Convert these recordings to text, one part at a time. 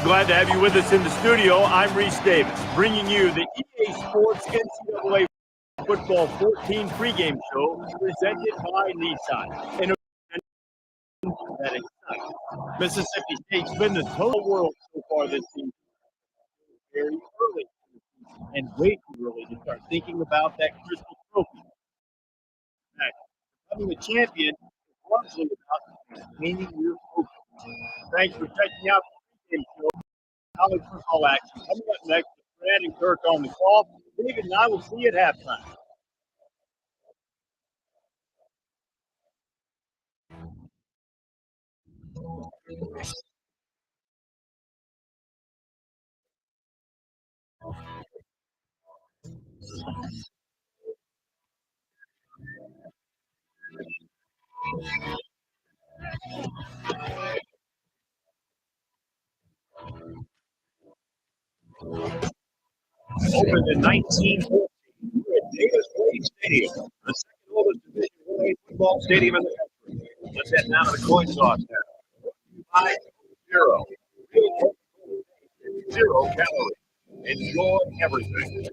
Glad to have you with us in the studio. I'm Reese Davis, bringing you the EA Sports NCAA Football 14 pregame show presented by Nissan. And that exciting. Mississippi State's been the total world so far this season. Very early, and way too early to start thinking about that crystal trophy. Becoming a champion is largely about maintaining your focus. Thanks for checking out the pregame show. College football action coming up next. Brad and Kirk on the call. David and I will see you at halftime. Opened in 1914 at Davis Wade Stadium, the second oldest Division I football stadium in the country. Let's head down to the coin toss now. 5-0. Zero calories. Enjoy everything.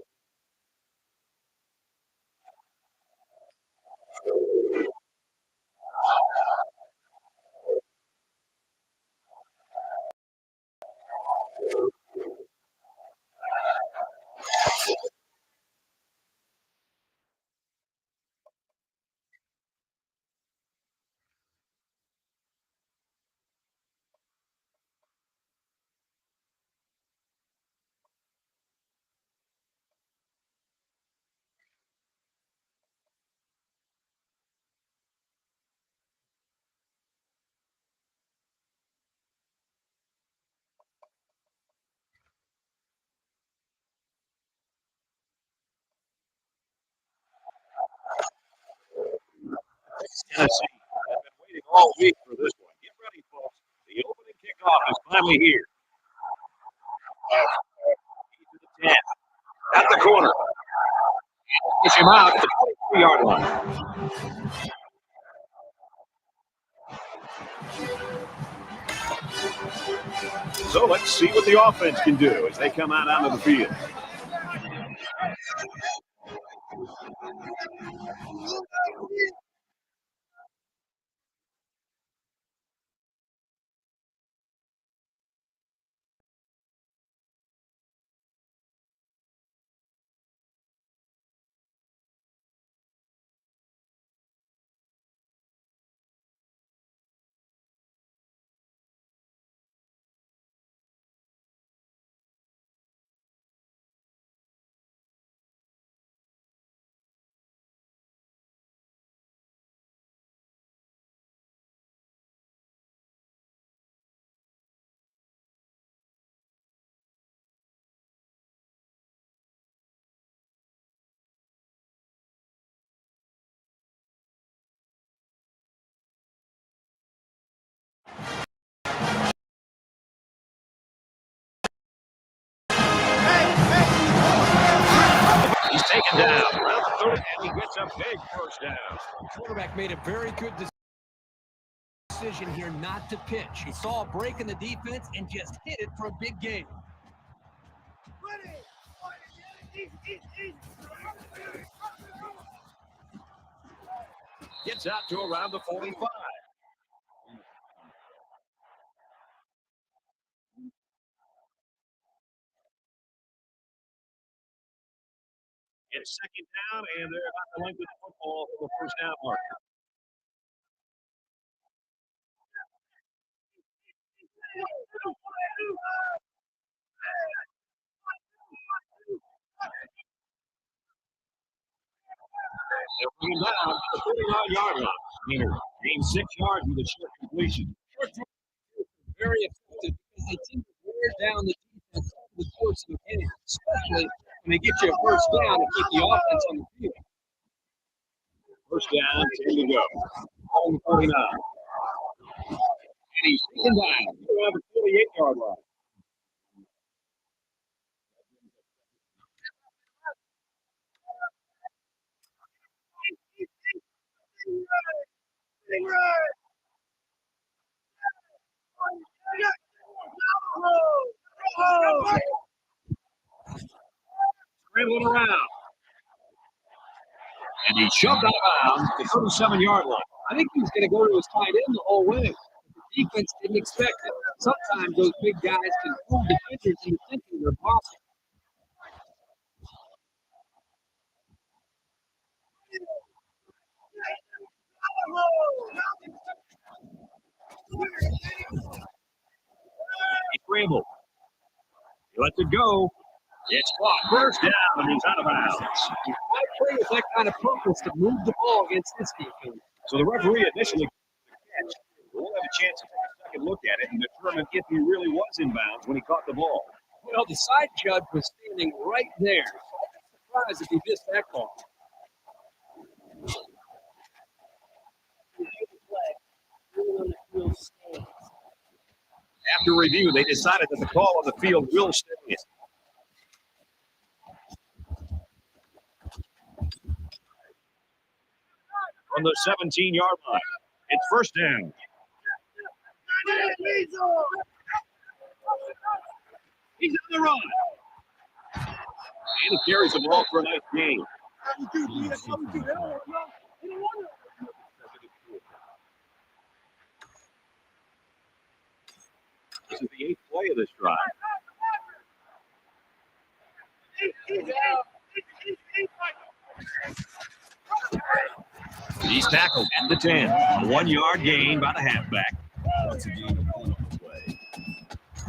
Tennessee has been waiting all week for this one. Get ready, folks. The opening kickoff is finally here. To the 10. At the corner. Push him out at the 23-yard line. So let's see what the offense can do as they come out onto the field. He's taken down around the 30, and he gets a big first down. The quarterback made a very good decision here not to pitch. He saw a break in the defense and just hit it for a big gain. Gets out to around the 45. It's second down, and they're about to lengthen the football for the first down mark. They'll bring him down to the 39-yard line. Gainer gained 6 yards with a short completion. Very effective because they tend to wear down the defense over the course of the game, especially when they get you a first down and keep the offense on the field. First down, 10 to go. On the 49. And he's taken down around the 48-yard line. rolling around. And he shoved out of bounds to the 37-yard line. I think he was going to go to his tight end the whole way. The defense didn't expect it. Sometimes those big guys can fool defenders into thinking they're blocking. He scrambled. He lets it go. It's blocked. First down, and he's out of bounds. You might play with that kind of purpose to move the ball against this defense. So the referee initially catch. We'll have a chance to take a second look at it and determine if he really was in bounds when he caught the ball. Well, the side judge was standing right there. I'm surprised if he missed that call. After review, they decided that the call on the field will stand. From the 17-yard line, it's first down. He's on the run. And he carries the ball for a nice gain. This is the 8th play of this drive. He's tackled at the 10. A 1-yard gain by the halfback. Once again, on the play.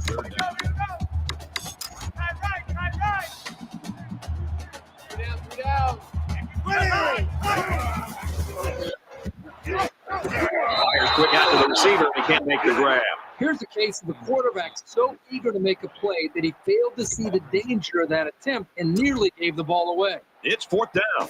Third down. Fires quick out to the receiver. He can't make the grab. Here's the case of the quarterback so eager to make a play that he failed to see the danger of that attempt and nearly gave the ball away. It's fourth down.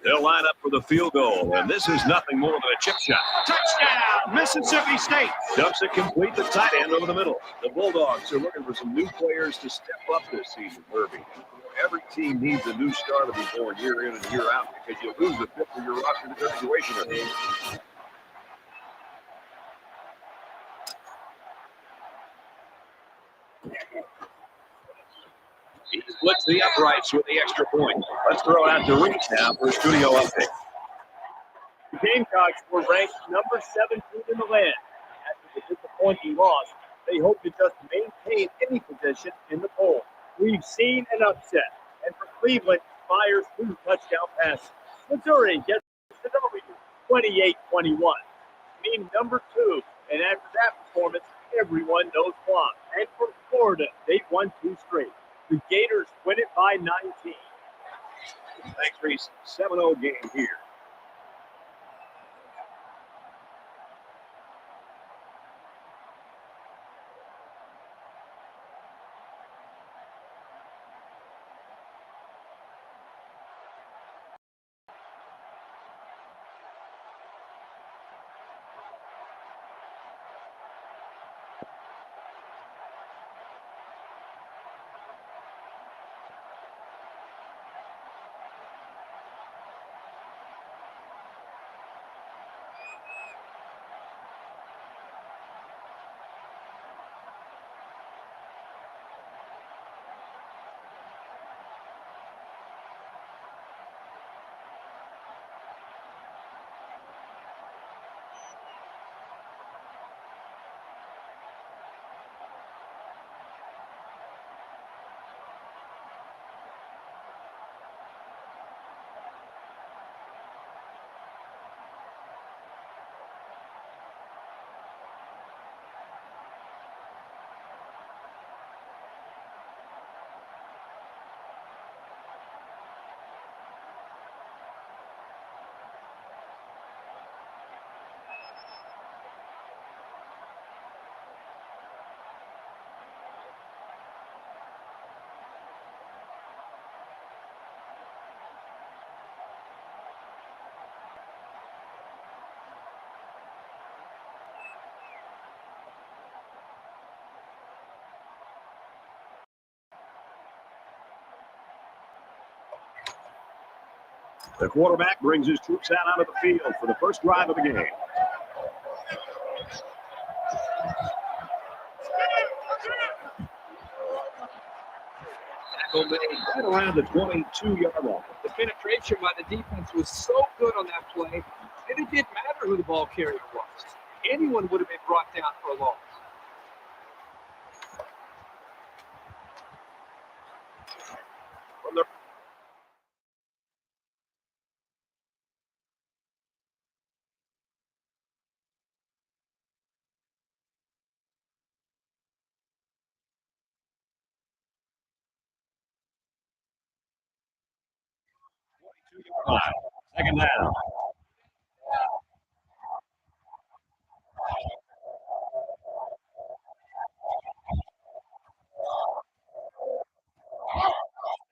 They'll line up for the field goal, and this is nothing more than a chip shot. Touchdown, Mississippi State. Dumps it complete, the tight end over the middle. The Bulldogs are looking for some new players to step up this season, Herbie. Every team needs a new star to be born year in and year out because you lose a fifth of your roster to graduation early. He splits the uprights with the extra point. Let's throw it out to Reach now for a studio update. The Gamecocks were ranked number 17 in the land. After the disappointing loss, they hope to just maintain any position in the poll. We've seen an upset, and for Cleveland, fires 2 touchdown passes. Missouri gets the W, 28-21. Mean number 2, and after that performance, everyone knows why. And for Florida, they've won 2 straight. The Gators win it by 19. Thanks, Reese. 7-0 game here. The quarterback brings his troops out onto the field for the first drive of the game. Tackle made right around the 22-yard line. The penetration by the defense was so good on that play that it didn't matter who the ball carrier was. Anyone would have been brought down for a loss. From the line. Second down.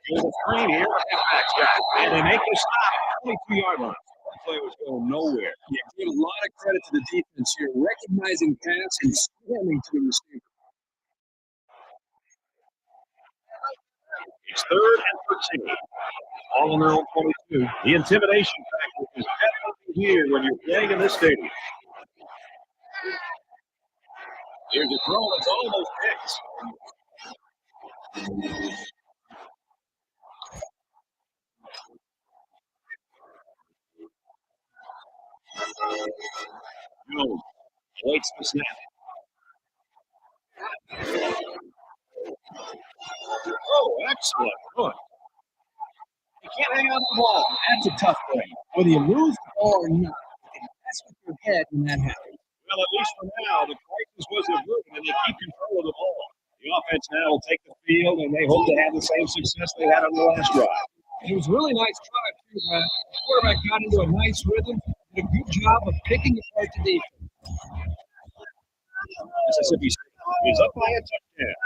Here's a screen here. Halfback's got it. And they make the stop at 22-yard line. The play was going nowhere. Yeah, give a lot of credit to the defense here, recognizing pass and swarming to the receiver. It's third and 13. All on their own 22. The intimidation factor is definitely here when you're playing in this stadium. Here's a throw that's almost picked. Jones waits the snap. Oh, excellent run. You can't hang on to the ball. That's a tough play. Whether you lose the ball or not, you can mess with your head when that happens. Well, at least for now, the crisis was averted and they keep control of the ball. The offense now will take the field and they hope to have the same success they had on the last drive. It was a really nice drive, too, Brad. The quarterback got into a nice rhythm, did a good job of picking apart the defense. Mississippi State is up by a touchdown.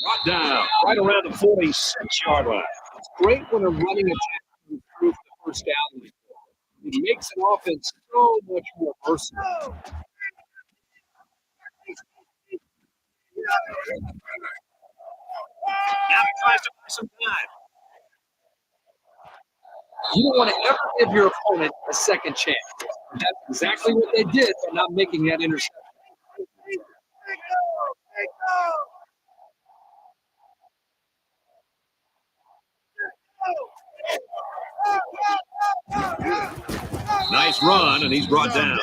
Brought down right around the 46-yard line. It's great when a running attack can improve the first down. It makes an offense so much more versatile. Now he tries to play some time. You don't want to ever give your opponent a second chance. That's exactly what they did by not making that interception. Nice run, and he's brought down.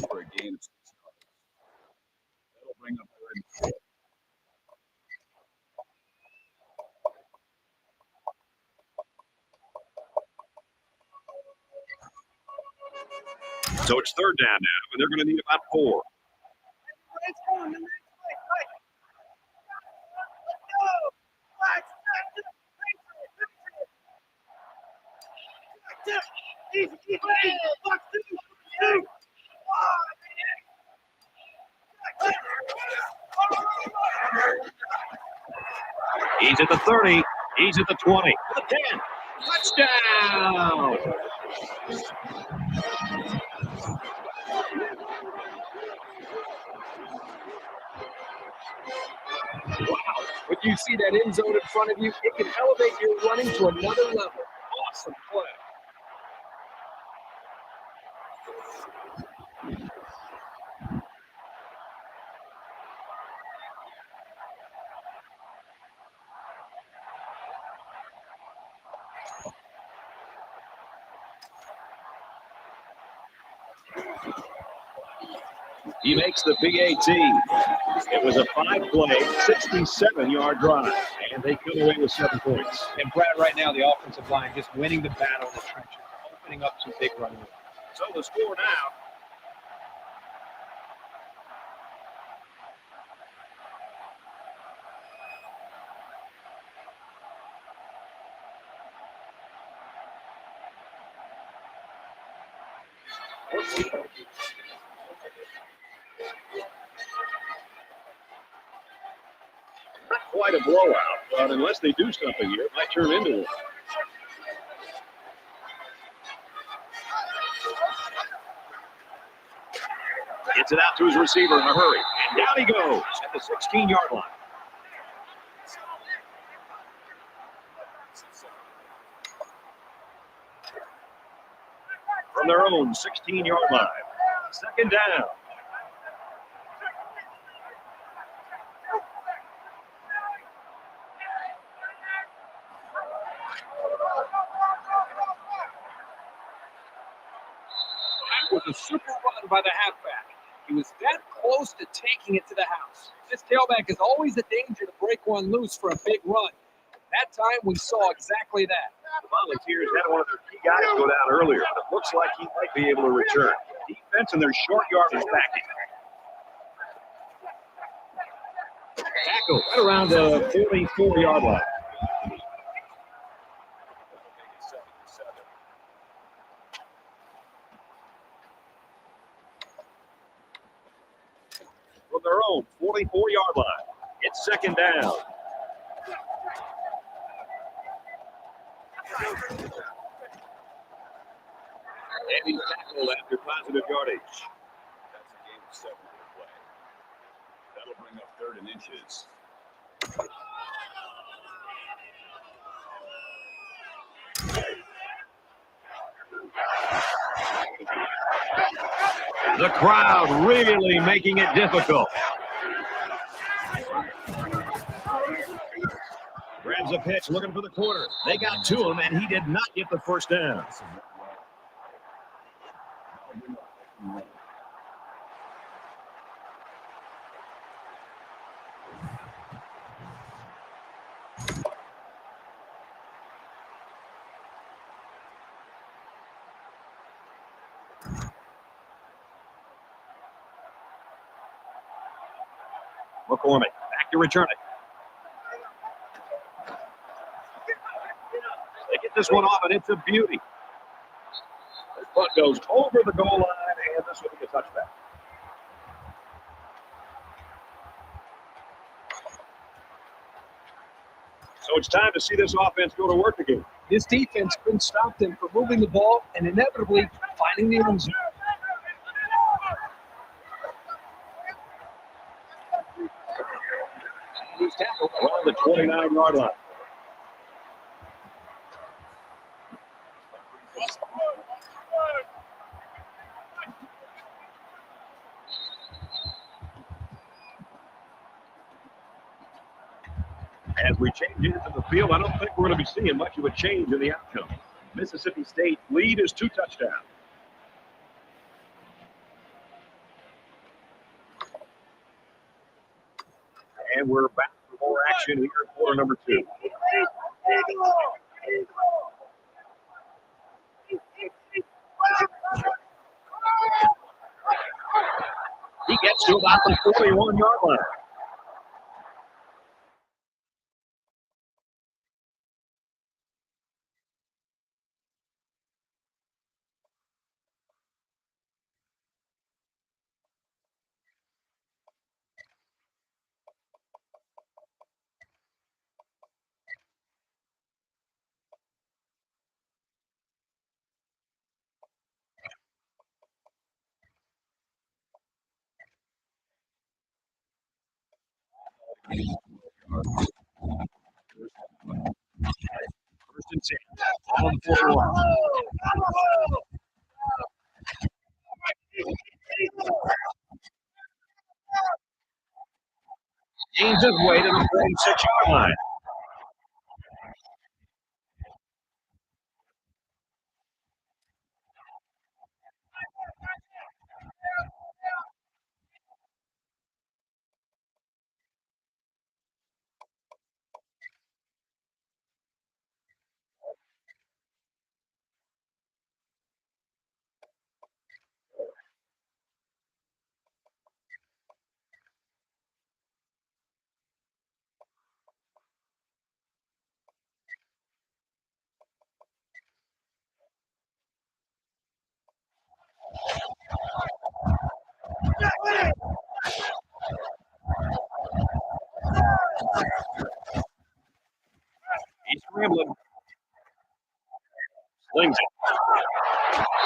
For a game of 6 yards. That'll bring up third. So it's third down now, and they're going to need about 4. He's at the 30. He's at the 20. The 10. Touchdown! Wow. When you see that end zone in front of you, it can elevate your running to another level. Awesome play. He makes the PAT. It was a 5-play, 67-yard drive, and they come away with 7 points. And Brad, right now, the offensive line just winning the battle in the trenches, opening up some big running lanes. So the score now. Not quite a blowout, but unless they do something here, it might turn into one. Gets it out to his receiver in a hurry. And down he goes at the 16-yard line. From their own 16-yard line. Second down. a super run by the halfback. He was that close to taking it to the house. This tailback is always a danger to break one loose for a big run. That time we saw exactly that. The Volunteers had one of their key guys go down earlier, but it looks like he might be able to return. Defense and their short yardage backing. Tackle right around the 44-yard line. From their own 44-yard line, it's second down. And he's tackled after positive yardage. That's a game of 7 to play. That'll bring up 3rd and inches. The crowd really making it difficult. Grabs a pitch, looking for the corner. They got to him, and he did not get the first down. McCormick back to return it. They get this one off, and it's a beauty. This punt goes over the goal line, and this will be a touchback. So it's time to see this offense go to work again. This defense couldn't stop them from moving the ball and inevitably finding the end zone. He's tackled around the 29-yard line. As we change into the field, I don't think we're going to be seeing much of a change in the outcome. Mississippi State lead is 2 touchdowns. And we're back for more action here in quarter number 2. He gets to about the 41-yard line. First and 10. All on the 41. Gains his way to the 46-yard line. He's scrambling. Slings it.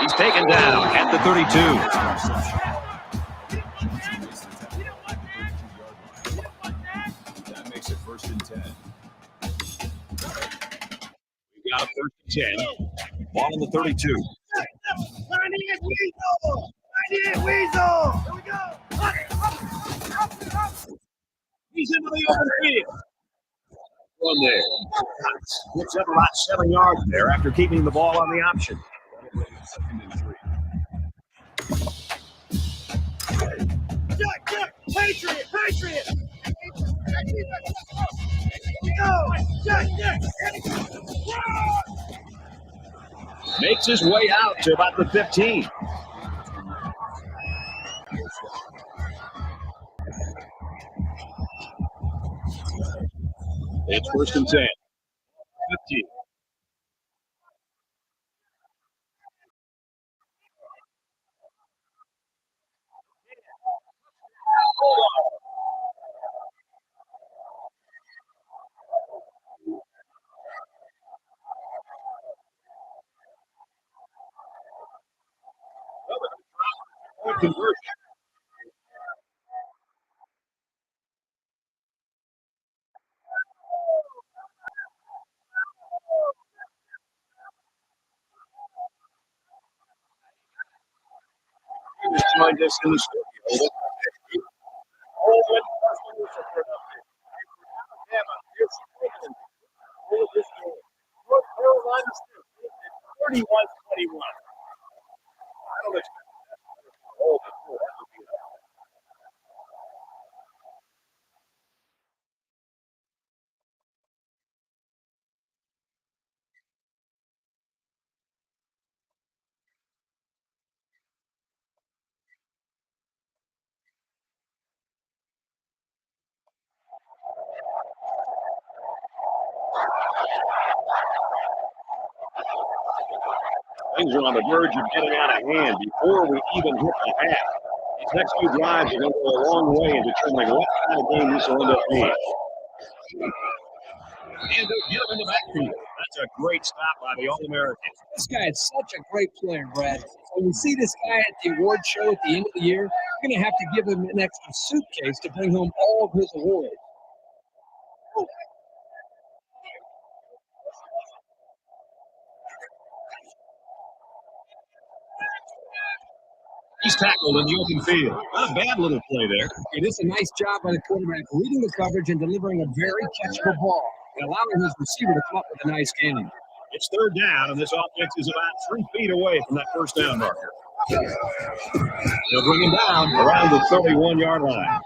He's taken down at the 32. That makes it 1st and 10. We've got a 1st and 10. Ball on the 32. Weasel! Here we go! He's into the open field. Run there. Gets up about 7 yards there after keeping the ball on the option. 2nd and 3. Makes his way out to about the 15. It's 1st and 10. 15. Conversion. Just joined us in the studio. North Carolina State, 31-21. I don't expect all the Things are on the verge of getting out of hand before we even hit the half. These next few drives are going to go a long way in determining what kind of game this will end up being. And they'll get him in the backfield. That's a great stop by the All-American. This guy is such a great player, Brad. When you see this guy at the award show at the end of the year, you're going to have to give him an extra suitcase to bring home all of his awards. He's tackled in the open field. Not a bad little play there. It is a nice job by the quarterback reading the coverage and delivering a very catchable ball and allowing his receiver to come up with a nice game. It's 3rd down, and this offense is about 3 feet away from that 1st down marker. They'll bring him down around the 31-yard line.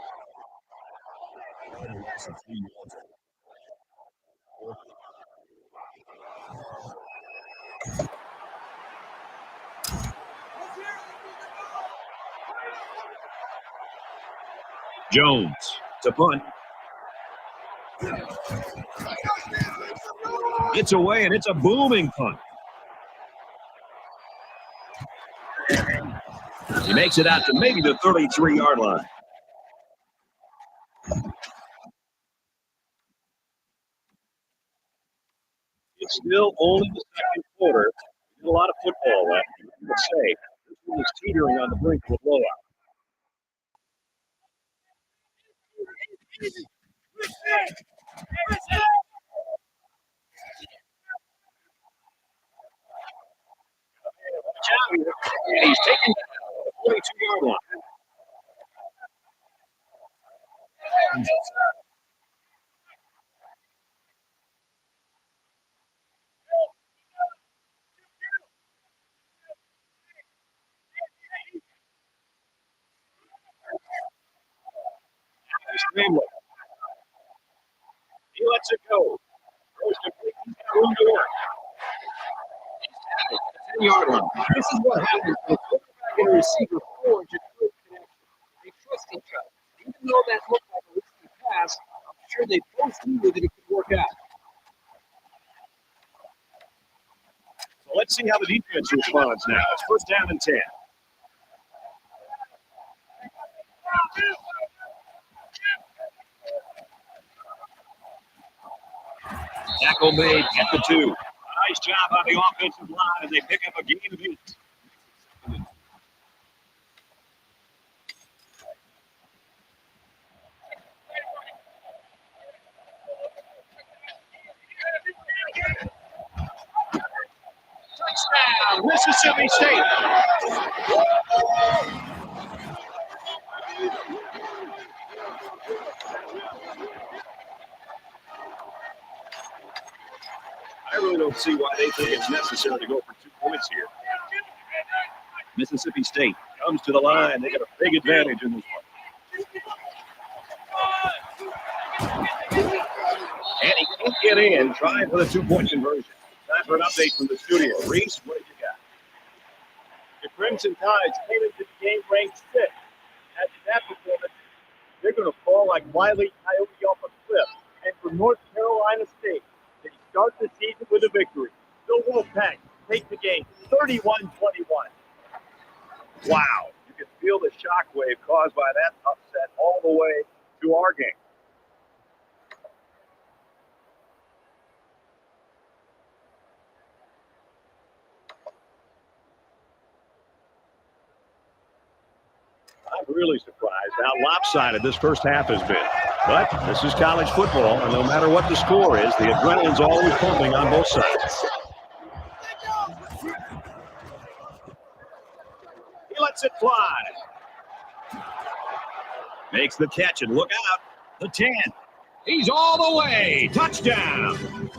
Jones to punt. It's away, and it's a booming punt. He makes it out to maybe the 33-yard line. It's still only the 2nd quarter. There's a lot of football left. Let's say this one is teetering on the brink of a blowout. And he's taking the 42-yard line. Scrambling. He lets it go. Throws complete. He's got room to work. He's 10-yard line. This is what happens when a quarterback and a receiver forge a good connection. They trust each other. Even though that looked like a risky pass, I'm sure they both knew that it could work out. So let's see how the defense responds now. It's 1st down and 10. Tackle made at the 2. Nice job on the offensive line, and they pick up a gain of 8. Touchdown, Mississippi State. I really don't see why they think it's necessary to go for 2 points here. Mississippi State comes to the line. They got a big advantage in this one. And he can't get in, trying for the two-point conversion. Time for an update from the studio. Reese, what have you got? The Crimson Tides came into the game ranked 6th. After that performance, they're going to fall like Wile E. Coyote off a cliff. And for North Carolina State, they start the season with a victory. The Wolfpack take the game 31-21. Wow. You can feel the shockwave caused by that upset all the way to our game. I'm really surprised how lopsided this first half has been. But this is college football, and no matter what the score is, the adrenaline's always pumping on both sides. He lets it fly. Makes the catch, and look out. The 10. He's all the way. Touchdown.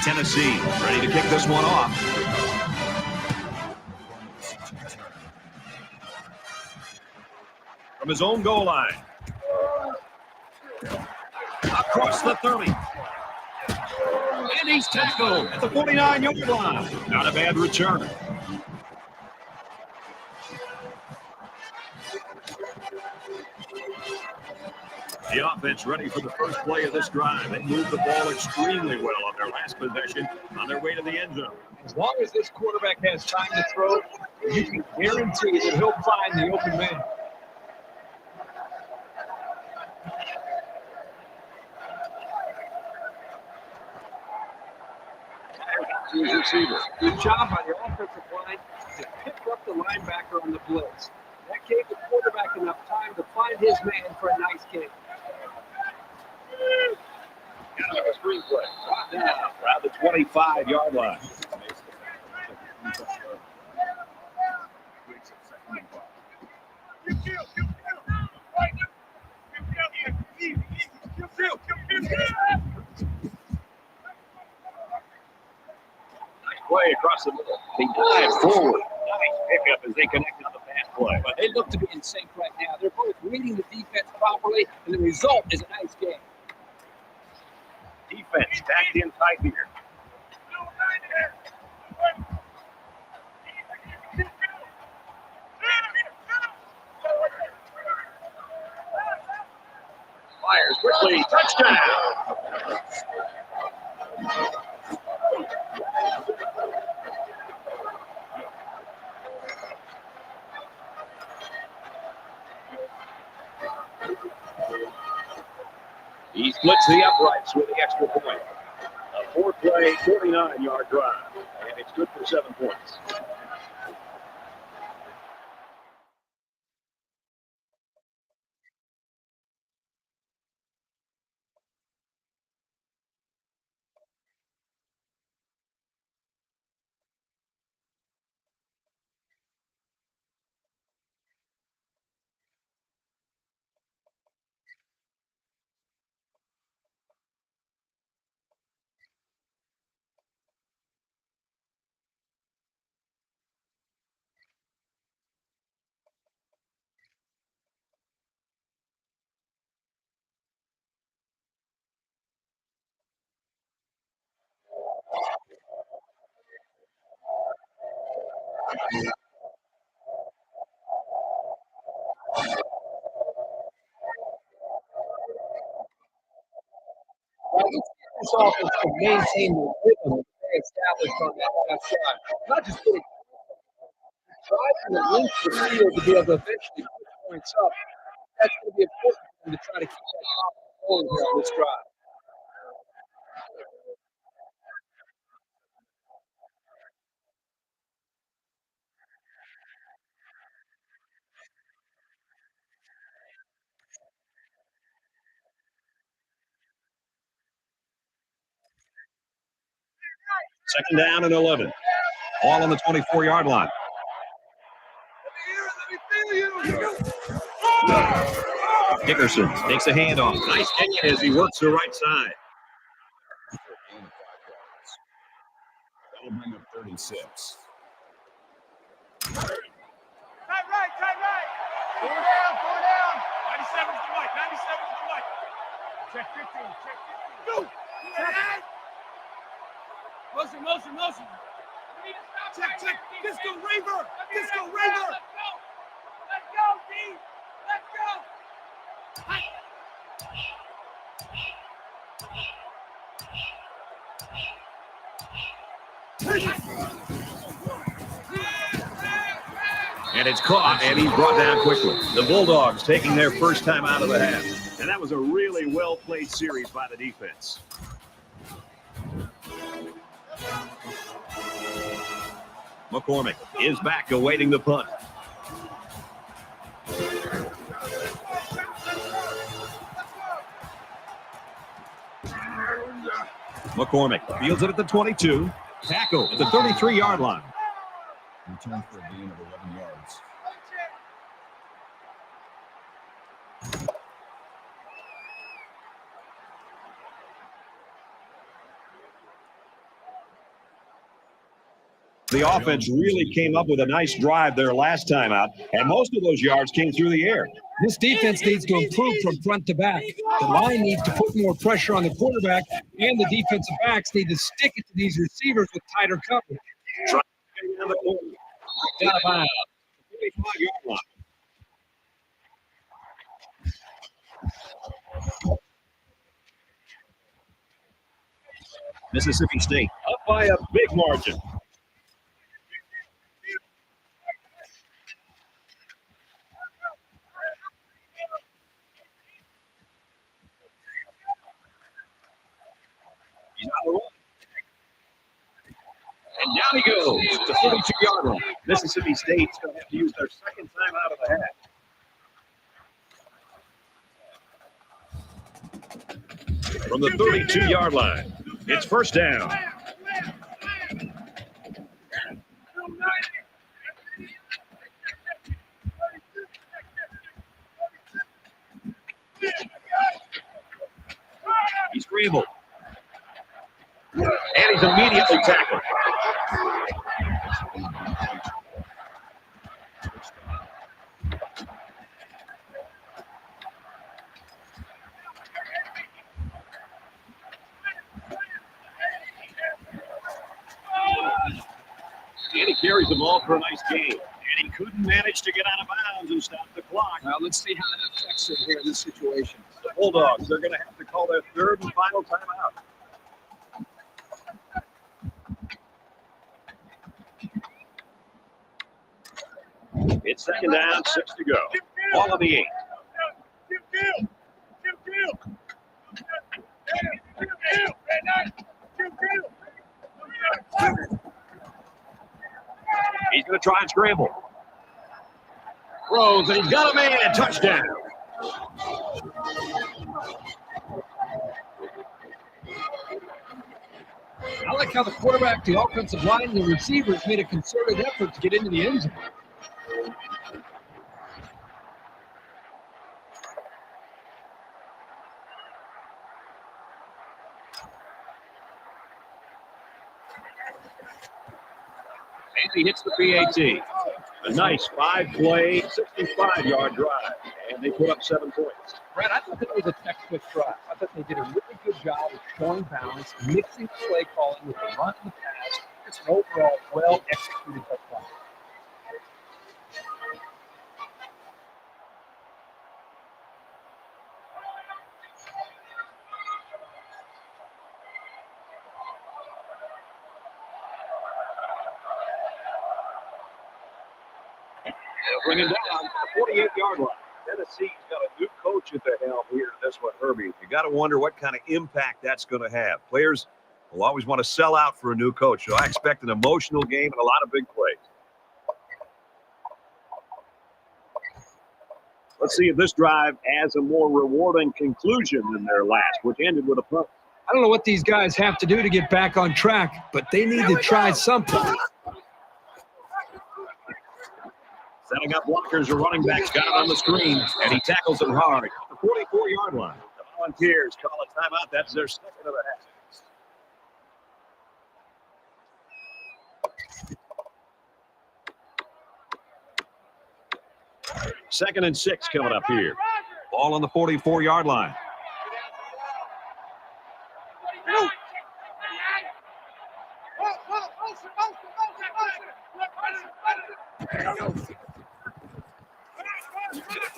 Tennessee ready to kick this one off. From his own goal line. Across the 30. And he's tackled at the 49-yard line. Not a bad return. The offense ready for the first play of this drive. They moved the ball extremely well on their last possession on their way to the end zone. As long as this quarterback has time to throw, you can guarantee that he'll find the open man. His receiver. Good job by the offensive line to pick up the linebacker on the blitz. That gave the quarterback enough time to find his man for a nice kick. Got him a screen play. Brought down around the 25-yard line. Nice play across the middle. They dive forward. Nice pickup as they connect on the pass play. But they look to be in sync right now. They're both reading the defense properly, and the result is a nice game. Defense backed in tight here. Fires quickly. Touchdown. He splits the uprights with the extra point. A 4-play, 49-yard drive. And it's good for 7 points. This offense can maintain the rhythm they established on that last drive. Not just getting driving the length of the field to be able to eventually push points up. That's going to be important for them to try to keep that offense going here on this drive. Second down and 11. All on the 24-yard line. Dickerson takes a handoff. Nice kick as he works the right side. That'll bring up 36. Tight right. Four down. 97 to the right. 97 to the right. Check 15. Go. Check. Motion. Check. Disco Raver. Let's go, D. Let's go. And it's caught, and he's brought down quickly. The Bulldogs taking their first time out of the half. And that was a really well-played series by the defense. McCormick is back awaiting the punt. McCormick fields it at the 22. Tackle at the 33-yard line. Return for a gain of 11 yards. The offense really came up with a nice drive their last time out, and most of those yards came through the air. This defense needs to improve from front to back. The line needs to put more pressure on the quarterback, and the defensive backs need to stick it to these receivers with tighter coverage. Down of bounds. 45-yard line. Mississippi State. Up by a big margin. He's on the run. And down he goes to 32-yard line. Mississippi State's going to have to use their second time out of the half. From the 32-yard line, it's first down. He's scrambled. And he's immediately tackled. And he carries the ball for a nice game. And he couldn't manage to get out of bounds and stop the clock. Now, let's see how that affects him here in this situation. The Bulldogs, they're going to have to call their third and final timeout. It's second down, 6 to go. Ball on the 8. He's going to try and scramble. Throws, and he's got a man. Touchdown. I like how the quarterback, the offensive line, and the receivers made a concerted effort to get into the end zone. And he hits the PAT. A nice 5-play, 65-yard drive. And they put up 7 points. Brad, I thought that was a textbook drive. I thought they did a really good job of showing balance, mixing play calling with the run and the pass. It's an overall well-executed touchdown. They'll bring him down to the 48-yard line. Tennessee's got a new coach at the helm here in this one, Herbie. You got to wonder what kind of impact that's going to have. Players will always want to sell out for a new coach, so I expect an emotional game and a lot of big plays. Let's see if this drive has a more rewarding conclusion than their last, which ended with a punt. I don't know what these guys have to do to get back on track, but they need to try something. Setting up blockers or running backs, got it on the screen, and he tackles them hard at the 44-yard line. The Volunteers call a timeout. That's their second of the half. Second and 6 coming up here. Ball on the 44-yard line.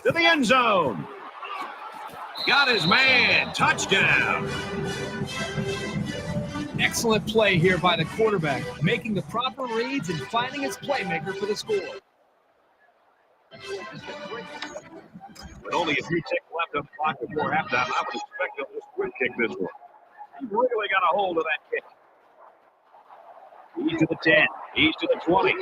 To the end zone. Got his man. Touchdown. Excellent play here by the quarterback, making the proper reads and finding his playmaker for the score. With only a few ticks left on the clock before halftime, I would expect he'll just quick kick this one. He really got a hold of that kick. He's to the 10. He's to the 20.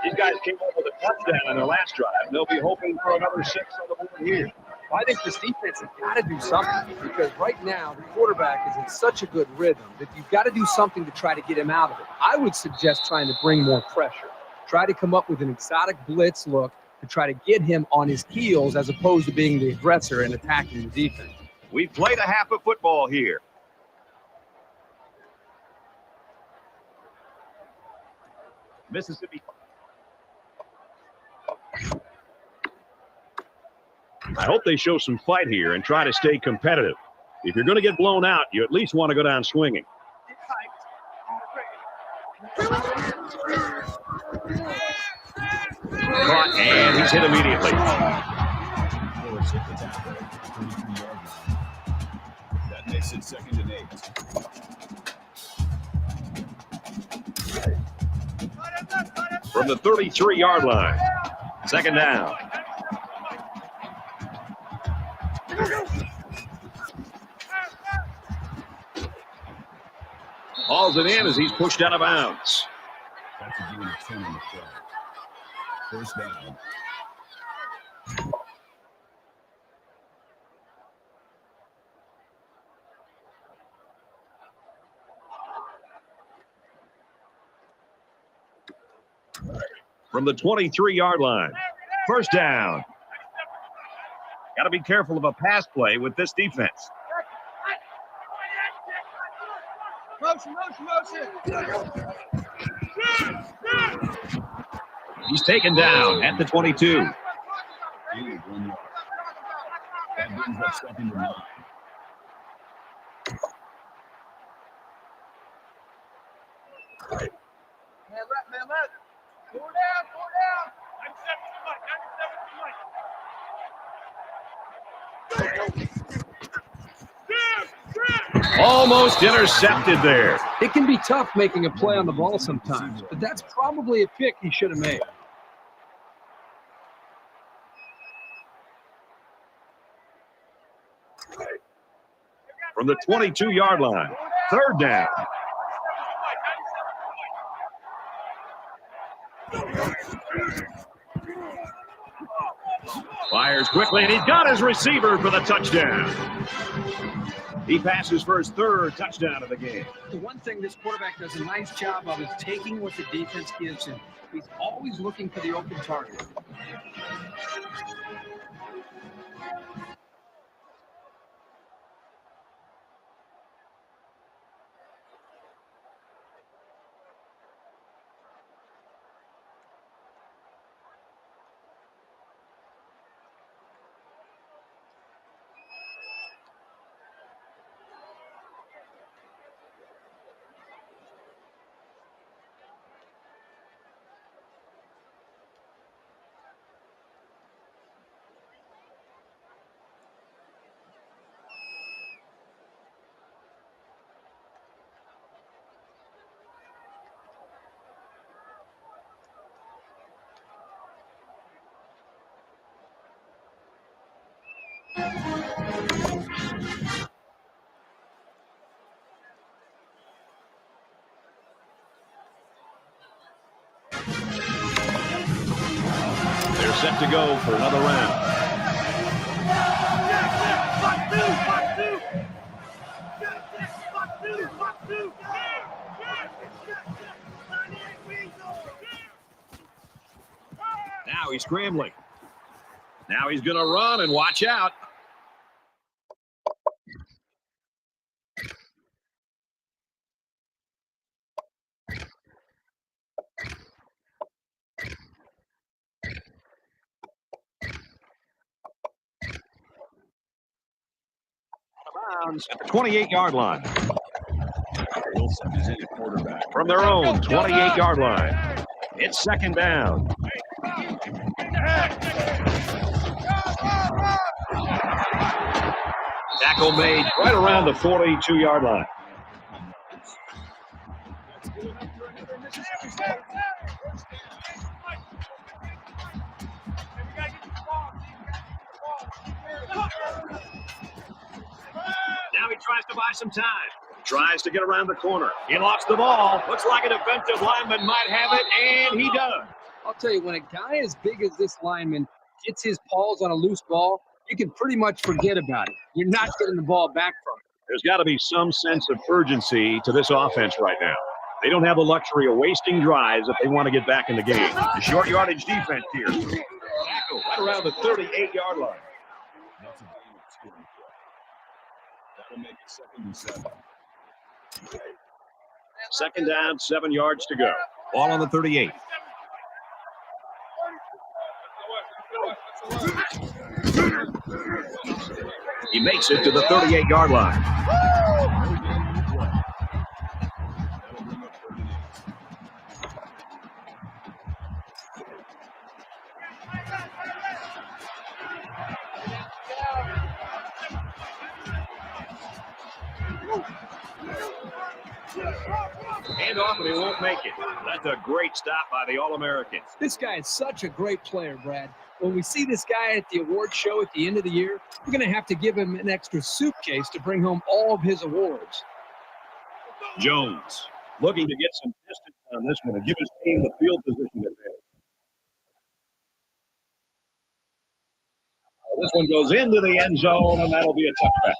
These guys came up with a touchdown on their last drive. They'll be hoping for another 6 on the board here. I think this defense has got to do something because right now the quarterback is in such a good rhythm that you've got to do something to try to get him out of it. I would suggest trying to bring more pressure. Try to come up with an exotic blitz look to try to get him on his heels as opposed to being the aggressor and attacking the defense. We've played a half of football here. Mississippi. I hope they show some fight here and try to stay competitive. If you're going to get blown out, you at least want to go down swinging. Caught, and he's hit immediately. That makes it 2nd and 8. From the 33-yard line. 2nd down. Hauls it in as he's pushed out of bounds. That's a gain of 10 on the play. 1st down. From the 23-yard line. 1st down. Got to be careful of a pass play with this defense. Motion. He's taken down at the 22. That brings up 2nd and 9. Man left. Go down. Almost intercepted there. It can be tough making a play on the ball sometimes, but that's probably a pick he should have made. From the 22-yard line. 3rd down. Fires quickly, and he's got his receiver for the touchdown. He passes for his 3rd touchdown of the game. The one thing this quarterback does a nice job of is taking what the defense gives him. He's always looking for the open target. They're set to go for another round. Now he's scrambling. Now he's going to run and watch out. At the 28-yard line. Wilson is in at quarterback. From their own 28-yard line. It's 2nd down. Tackle made right around the 42-yard line. Now he tries to buy some time. Tries to get around the corner. He lost the ball. Looks like a defensive lineman might have it, and he does. I'll tell you, when a guy as big as this lineman gets his paws on a loose ball, you can pretty much forget about it. You're not getting the ball back from him. There's got to be some sense of urgency to this offense right now. They don't have the luxury of wasting drives if they want to get back in the game. The short yardage defense here. Tackle right around the 38-yard line. That's a gain of 2 on the play. That'll make it 2nd and 7. 2nd down, 7 yards to go. Ball on the 38. He makes it to the 38-yard line. Handoff, and he won't make it. That's a great stop by the All-American. This guy is such a great player, Brad. When we see this guy at the award show at the end of the year, we're going to have to give him an extra suitcase to bring home all of his awards. Jones looking to get some distance on this one and give his team the field position advantage. This one goes into the end zone, and that'll be a touchback.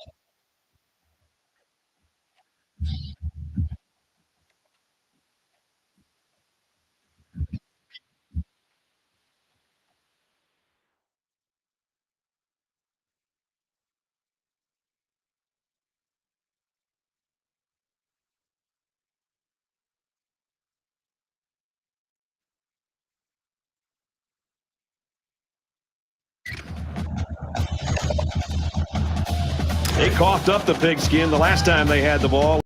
They coughed up the pigskin the last time they had the ball.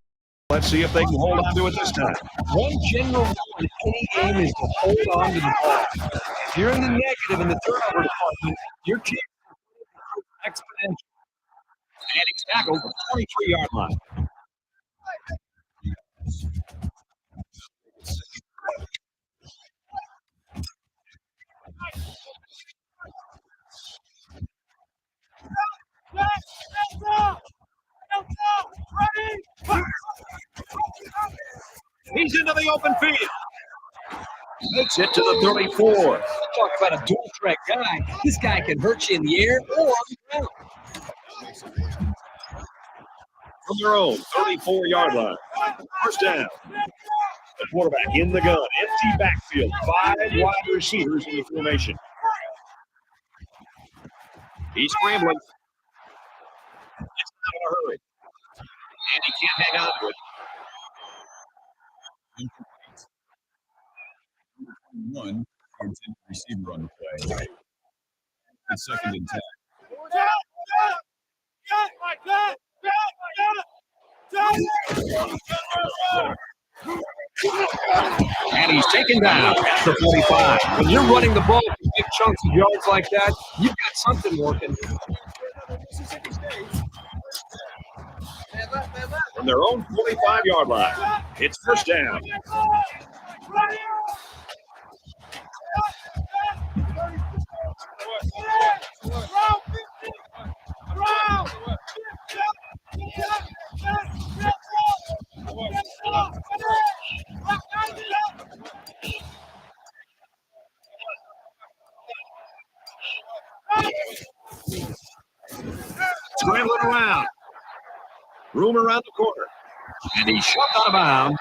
Let's see if they can hold on to it this time. One general rule in any game is to hold on to the ball. If you're in the negative in the turnover department, your team is exponential. And he's tackled at the 23-yard line. He's into the open field. Makes it to the 34. Talk about a dual threat guy. This guy can hurt you in the air or on the ground. From their own 34-yard line. First down. The quarterback in the gun. Empty backfield. 5 wide receivers in the formation. He's scrambling. It's not in a hurry. And he can't hang on to it. One intended receiver on the play. It's second and 10. And he's taken down at the 45. When you're running the ball for big chunks of yards like that, you've got something working. From their own 45-yard line. It's first down. Scrambling around. Room around the corner. And he's shoved out of bounds.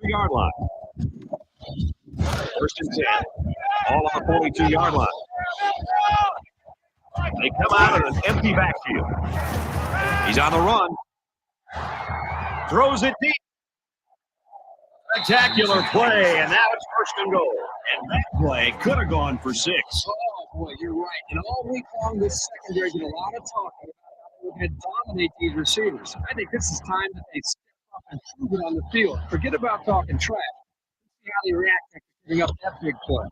Yard line. First and 10. All on the 42-yard line. They come out in an empty backfield. He's on the run. Throws it deep. Spectacular play, and now it's first and goal. And that play could have gone for 6. Oh, boy, you're right. And all week long, this secondary did a lot of talking about how we're going to dominate these receivers. I think this is time that they step up and prove it on the field. Forget about talking trash. Let's see how they react after giving up that big play.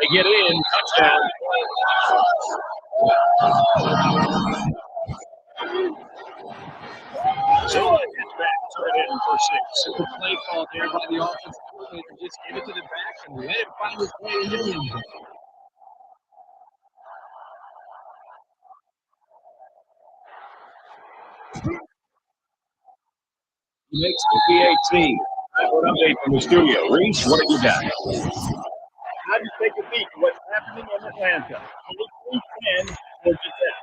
They get in. Touchdown. So it's back. Turn it in for 6. It's a play call there by the offensive coordinator. Just give it to the back and let it find its way into the end zone. He makes the 18. An update from the studio. Reese, what have you got? Now just take a peek at what's happening in Atlanta. 23-10, Georgia Tech.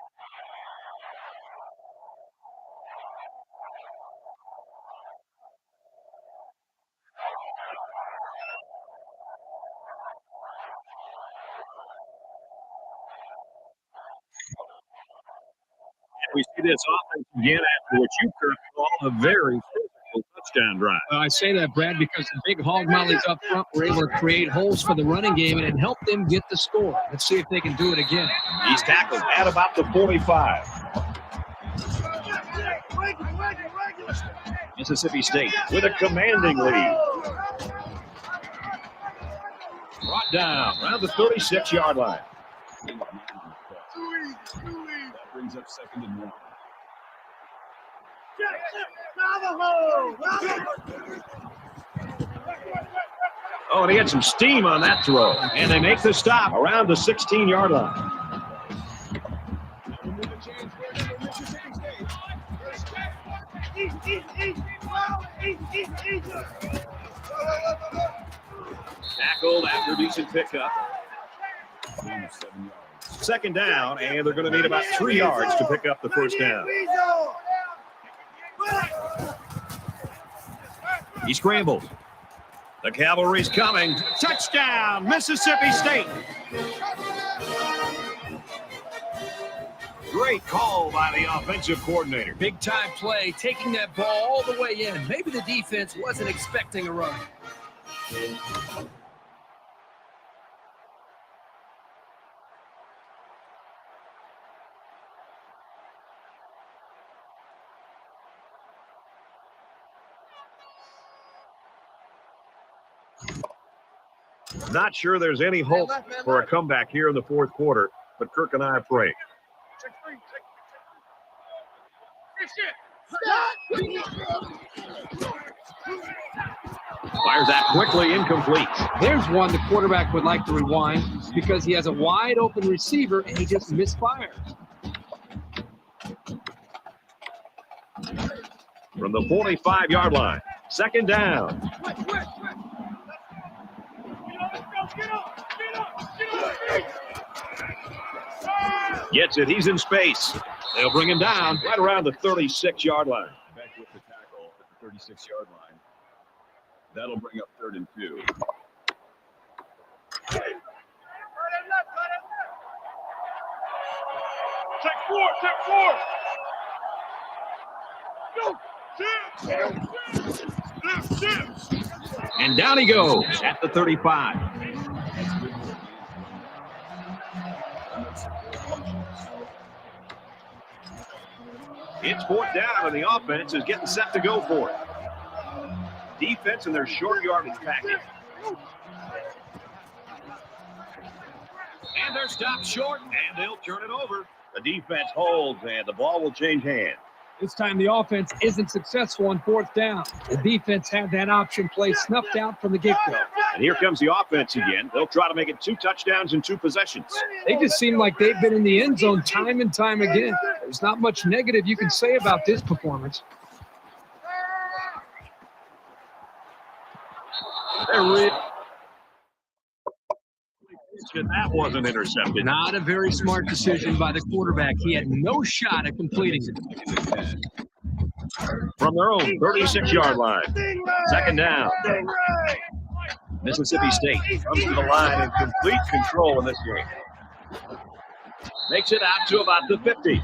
We see this offense again after what you call a very physical touchdown drive. I say that, Brad, because the big hog mollies up front were able to create holes for the running game and it helped them get the score. Let's see if they can do it again. He's tackled at about the 45. Mississippi State with a commanding lead. Brought down around the 36-yard line. That brings up 2nd and 1. Oh, and he had some steam on that throw. And they make the stop around the 16-yard line. Tackled after a decent pickup. 7 yards. 2nd down, and they're going to need about 3 yards to pick up the first down. He scrambles. The cavalry's coming. Touchdown, Mississippi State. Great call by the offensive coordinator. Big time play, taking that ball all the way in. Maybe the defense wasn't expecting a run. Not sure there's any hope for a comeback here in the fourth quarter, but Kirk and I are praying. Fires that quickly, incomplete. There's one the quarterback would like to rewind because he has a wide open receiver and he just misfired. From the 45-yard line, 2nd down. Gets it. He's in space. They'll bring him down right around the 36-yard line. Back with the tackle at the 36-yard line. That'll bring up 3rd and 2. Check 4, check 4. And down he goes at the 35. It's 4th down, and the offense is getting set to go for it. Defense in their short yardage package. And they're stopped short, and they'll turn it over. The defense holds, and the ball will change hands. This time the offense isn't successful on 4th down. The defense had that option play snuffed out from the get-go. And here comes the offense again. They'll try to make it 2 touchdowns in 2 possessions. They just seem like they've been in the end zone time and time again. There's not much negative you can say about this performance. That wasn't intercepted. Not a very smart decision by the quarterback. He had no shot at completing it. From their own 36-yard line. 2nd down. Mississippi State comes to the line in complete control in this game. Makes it out to about the 50.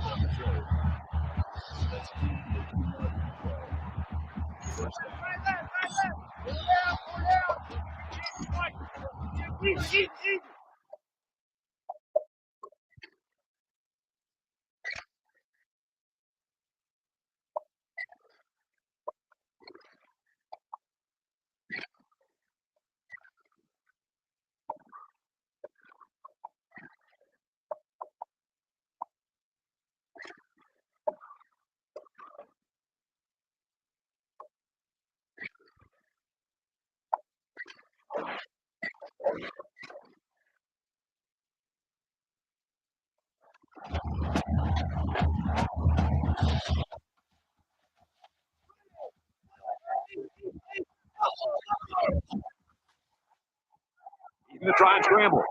He's going to try and scramble.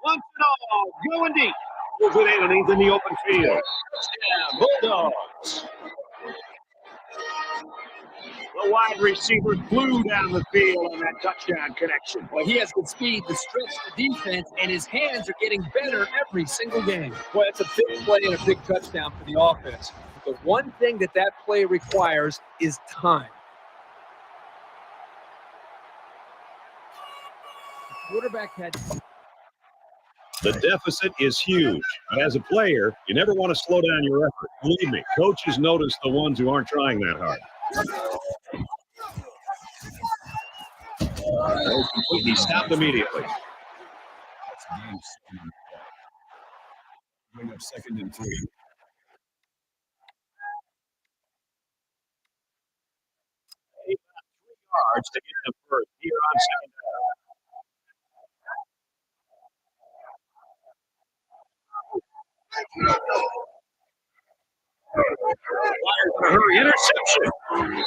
Once and all, going deep. Pulls it in, and he's in the open field. Touchdown, Bulldogs. The wide receiver flew down the field on that touchdown connection. Well, he has good speed to stretch the defense, and his hands are getting better every single game. Well, it's a big play and a big touchdown for the offense. The one thing that play requires is time. The quarterback had... The deficit is huge, but as a player, you never want to slow down your effort. Believe me, coaches notice the ones who aren't trying that hard. That was completely stopped immediately. Bring up 2nd and 3. Yards to get them first here on second down. Fires in a hurry. Interception.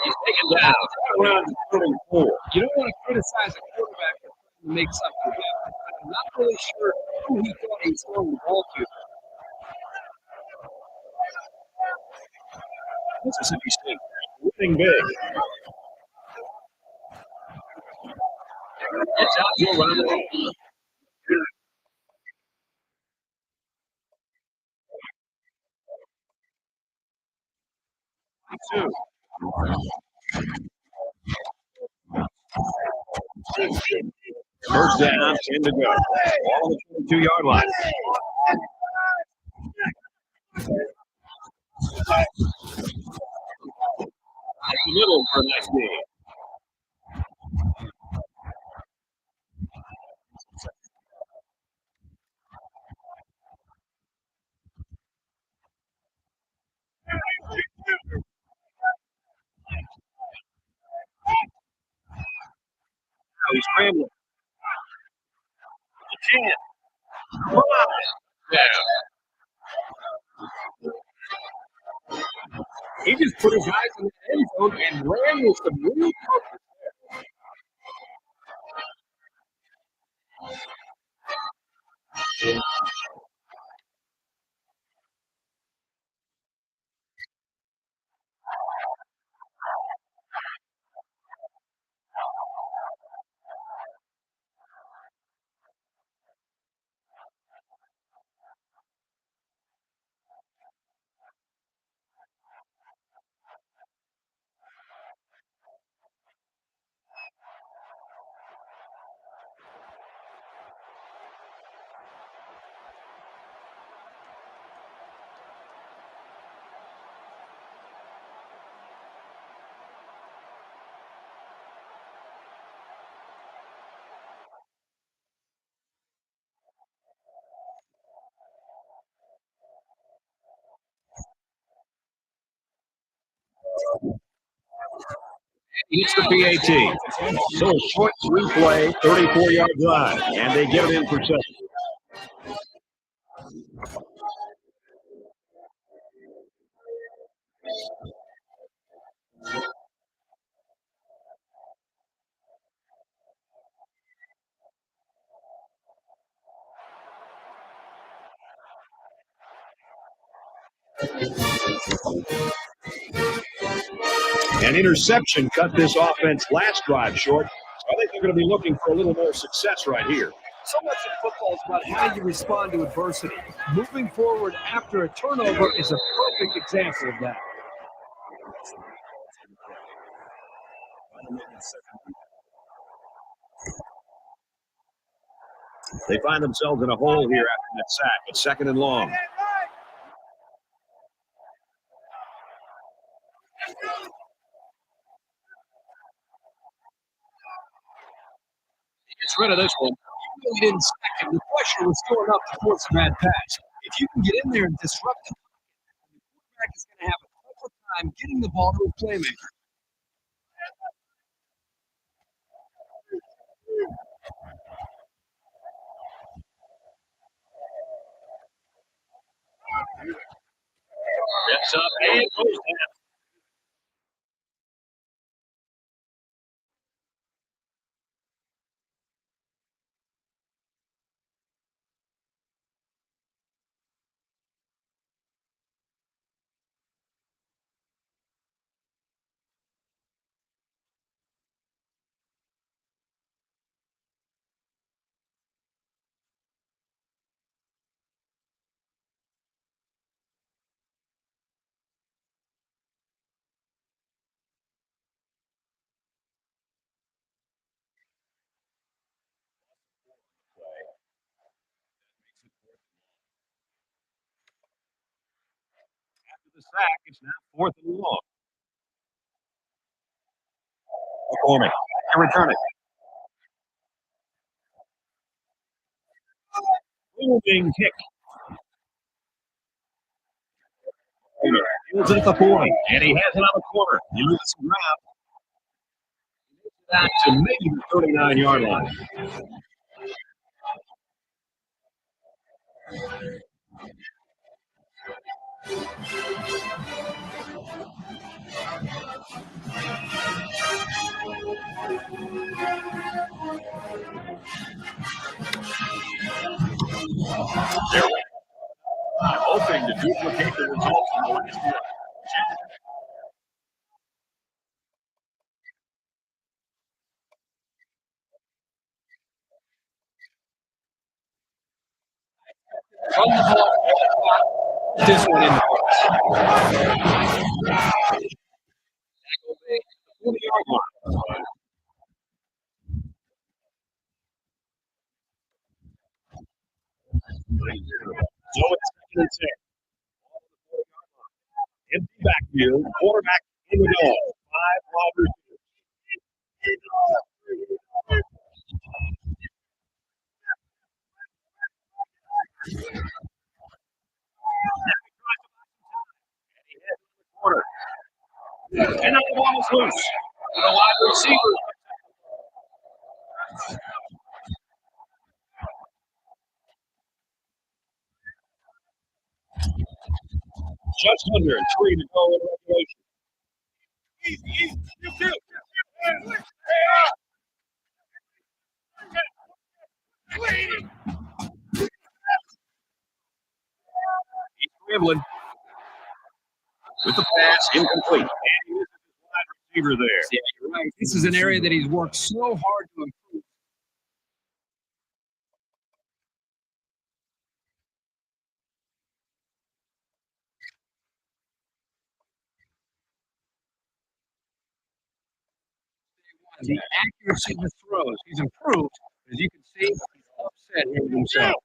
He's taken down. Around 34. You don't want to criticize a quarterback for trying to make something happen. I'm not really sure who he thought he was throwing the ball to. Mississippi State winning big. It's out to around the ball. Two. First down, 10 to go. Ball on the 22-yard line. Up the middle for a nice game. Now he's scrambling. 10. 5. Down. He just put his eyes on the end zone and ran with some real purpose. It's the PAT. So a short three-play, 34-yard drive, and they get it in for 7. An interception cut this offense last drive short. So I think they're going to be looking for a little more success right here. So much of football is about how you respond to adversity. Moving forward after a turnover is a perfect example of that. They find themselves in a hole here after that sack. It's 2nd and long. He gets rid of this one. He really didn't stack him. The pressure was still enough to force a bad pass. If you can get in there and disrupt the quarterback is going to have a tougher time getting the ball to a playmaker. Steps up and goes down. After the sack, it's now 4th and long. McCormick to return it. Moving kick. Fields it at the 40, and he has it on the corner. He loses some ground. Back to maybe the 39-yard line. They're hoping to duplicate the results from the last one. Run the ball. This one in the box. 40-yard line. So it's 2nd and 10. Empty backfield, quarterback in the goal. 5 wide receivers. Corner. And now the ball is loose. And a wide receiver. Just under 3 to go in regulation. He's scrambling. With the pass, incomplete. And he misses his wide receiver there. Yeah, you're right. This is an area that he's worked so hard to improve. The accuracy of the throws, he's improved. As you can see, he's upset with himself.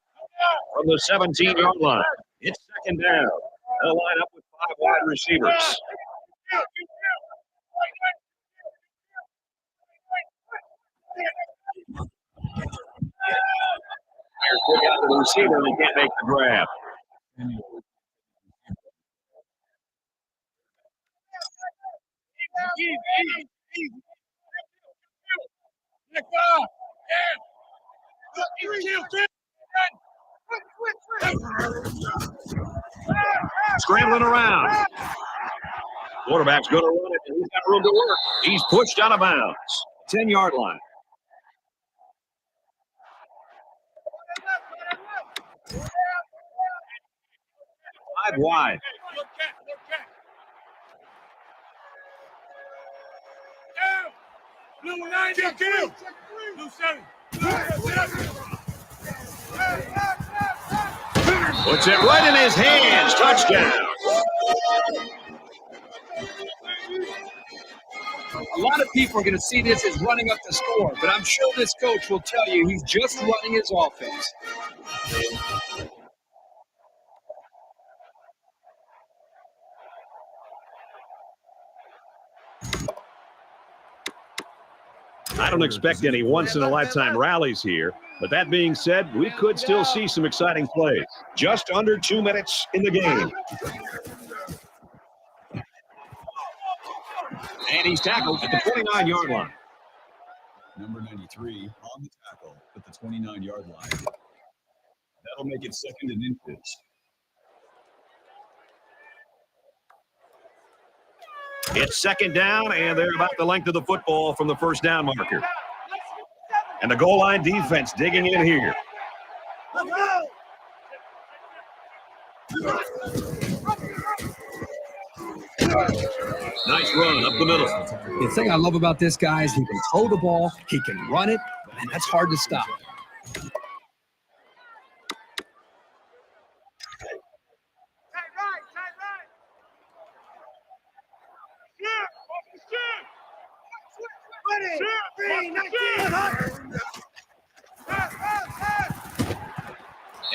From the 17-yard line, it's 2nd down. They'll line up with 5 wide receivers. Here's quick out to the receiver, and he can't make the grab. Scrambling around. Quarterback's going to run it, and he's got room to work. He's pushed out of bounds. 10-yard line. Five wide. Blue 90, kill. Blue 7. Puts it right in his hands. Touchdown. A lot of people are going to see this as running up the score, but I'm sure this coach will tell you he's just running his offense. I don't expect any once-in-a-lifetime rallies here, but that being said, we could still see some exciting plays. Just under 2 minutes in the game. And he's tackled at the 29-yard line. Number 93 on the tackle at the 29-yard line. That'll make it 2nd and inches. It's second down, and they're about the length of the football from the first down marker. And the goal line defense digging in here. Nice run up the middle. The thing I love about this guy is he can throw the ball, he can run it, and that's hard to stop.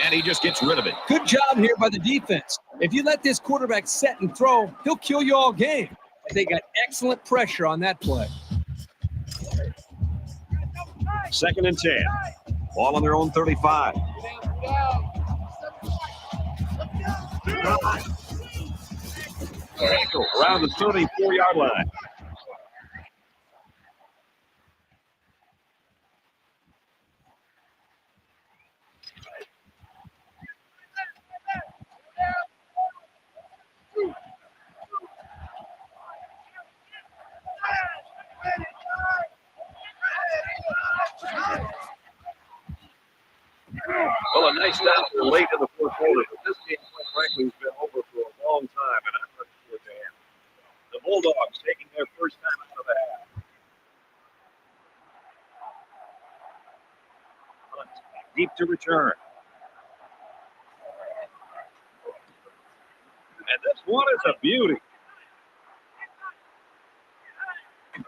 And he just gets rid of it. Good job here by the defense. If you let this quarterback set and throw, he'll kill you all game. They got excellent pressure on that play. Second and 10. Ball on their own 35. Around the 34-yard line. Well, a nice stop late in the fourth quarter, but this game, quite frankly, has been over for a long time, and I'm looking forward to it. The Bulldogs taking their first time out of the half. Hunt, deep to return. And this one is a beauty. And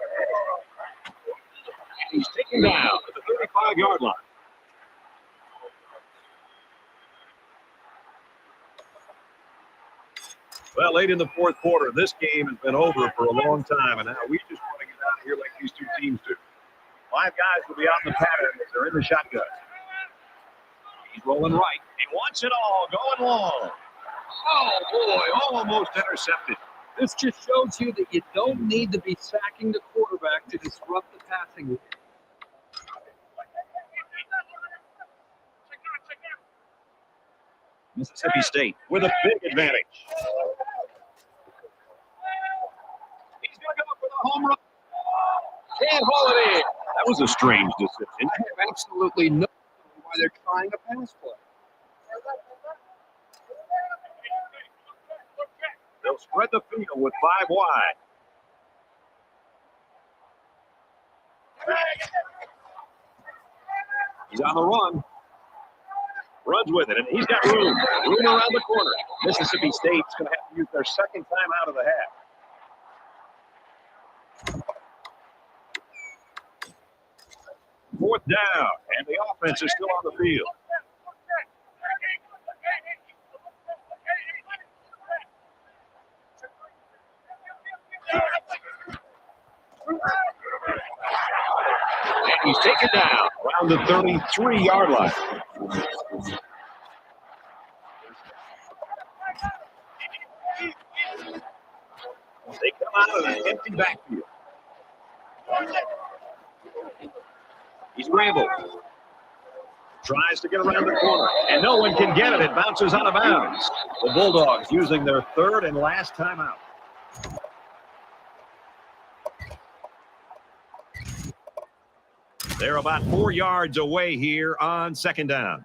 he's taken down to the 35-yard line. Well, late in the fourth quarter, this game has been over for a long time, and now we just want to get out of here like these two teams do. 5 guys will be out in the pattern as they're in the shotgun. He's rolling right. He wants it all, going long. Oh, boy, almost intercepted. This just shows you that you don't need to be sacking the quarterback to disrupt the passing game. Mississippi State with a big advantage. He's going to go for the home run. Can't haul it in. That was a strange decision. I have absolutely no idea why they're trying a pass play. They'll spread the field with 5 wide. He's on the run. Runs with it, and he's got room. Room around the corner. Mississippi State's going to have to use their second time out of the half. Fourth down, and the offense is still on the field. And he's taken down around the 33-yard line. They come out of an empty backfield. He scrambled. Tries to get around the corner, and no one can get it. It bounces out of bounds. The Bulldogs using their third and last timeout. They're about 4 yards away here on second down.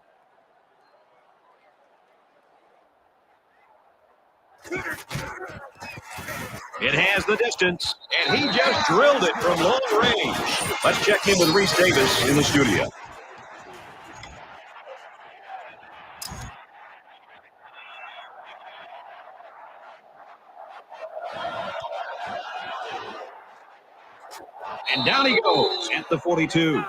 It has the distance, and he just drilled it from long range. Let's check in with Reese Davis in the studio. And down he goes at the 42.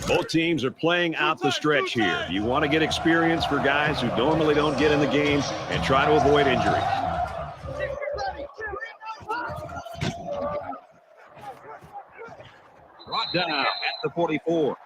Both teams are playing out the stretch here. You want to get experience for guys who normally don't get in the game and try to avoid injury. Brought down at the 44.